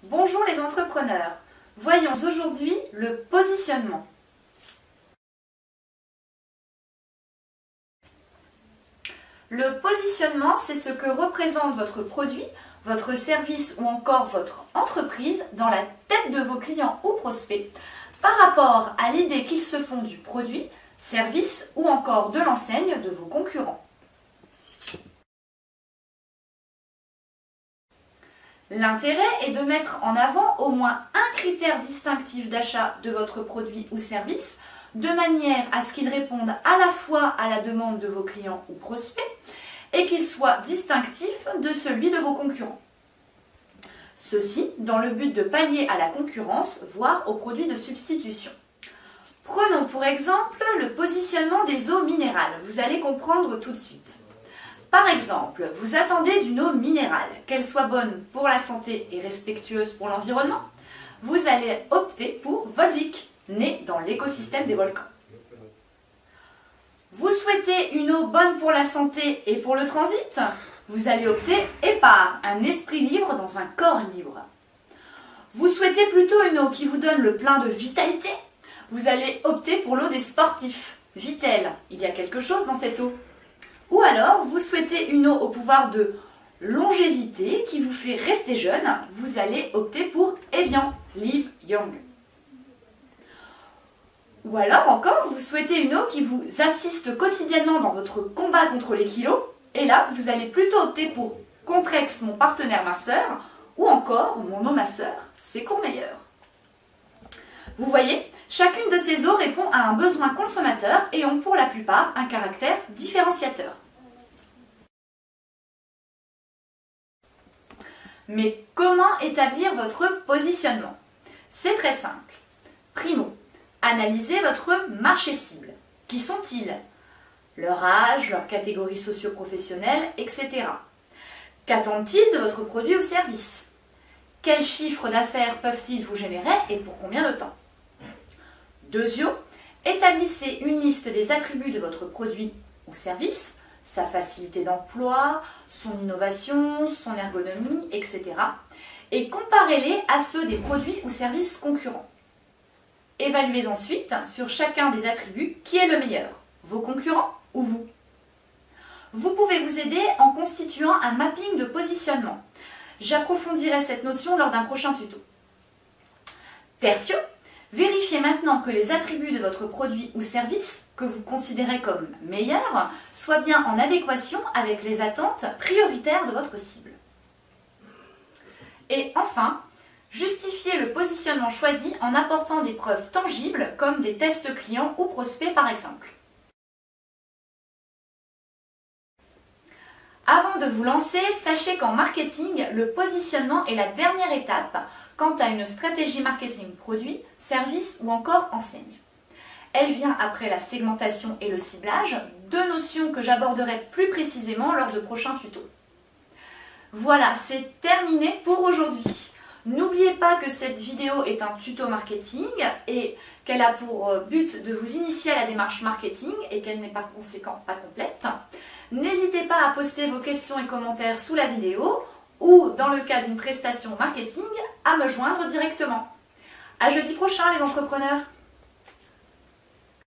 Bonjour les entrepreneurs, voyons aujourd'hui le positionnement. Le positionnement, c'est ce que représente votre produit, votre service ou encore votre entreprise dans la tête de vos clients ou prospects par rapport à l'idée qu'ils se font du produit, service ou encore de l'enseigne de vos concurrents. L'intérêt est de mettre en avant au moins un critère distinctif d'achat de votre produit ou service, de manière à ce qu'il réponde à la fois à la demande de vos clients ou prospects et qu'il soit distinctif de celui de vos concurrents. Ceci dans le but de pallier à la concurrence, voire aux produits de substitution. Prenons pour exemple le positionnement des eaux minérales, vous allez comprendre tout de suite. Par exemple, vous attendez d'une eau minérale, qu'elle soit bonne pour la santé et respectueuse pour l'environnement, vous allez opter pour Volvic, né dans l'écosystème des volcans. Vous souhaitez une eau bonne pour la santé et pour le transit, vous allez opter Épar, un esprit libre dans un corps libre. Vous souhaitez plutôt une eau qui vous donne le plein de vitalité, vous allez opter pour l'eau des sportifs, Vitel, il y a quelque chose dans cette eau. Ou alors, vous souhaitez une eau au pouvoir de longévité qui vous fait rester jeune, vous allez opter pour Evian, Live Young. Ou alors encore, vous souhaitez une eau qui vous assiste quotidiennement dans votre combat contre les kilos, et là, vous allez plutôt opter pour Contrex, mon partenaire minceur, ou encore mon eau masseur, c'est Courmayeur. Vous voyez, chacune de ces eaux répond à un besoin consommateur et ont pour la plupart un caractère différenciateur. Mais comment établir votre positionnement? C'est très simple. Primo, analysez votre marché cible. Qui sont-ils? Leur âge, leur catégorie socio-professionnelle, etc. Qu'attendent-ils de votre produit ou service? Quels chiffres d'affaires peuvent-ils vous générer et pour combien de temps? Deuxio, établissez une liste des attributs de votre produit ou service, sa facilité d'emploi, son innovation, son ergonomie, etc. et comparez-les à ceux des produits ou services concurrents. Évaluez ensuite sur chacun des attributs qui est le meilleur, vos concurrents ou vous. Vous pouvez vous aider en constituant un mapping de positionnement. J'approfondirai cette notion lors d'un prochain tuto. Tertio, vérifiez maintenant que les attributs de votre produit ou service, que vous considérez comme meilleurs, soient bien en adéquation avec les attentes prioritaires de votre cible. Et enfin, justifiez le positionnement choisi en apportant des preuves tangibles comme des tests clients ou prospects par exemple. Avant de vous lancer, sachez qu'en marketing, le positionnement est la dernière étape quant à une stratégie marketing produit, service ou encore enseigne. Elle vient après la segmentation et le ciblage, deux notions que j'aborderai plus précisément lors de prochains tutos. Voilà, c'est terminé pour aujourd'hui. N'oubliez pas que cette vidéo est un tuto marketing et qu'elle a pour but de vous initier à la démarche marketing et qu'elle n'est par conséquent pas complète. N'hésitez pas à poster vos questions et commentaires sous la vidéo ou, dans le cas d'une prestation marketing, à me joindre directement. À jeudi prochain les entrepreneurs!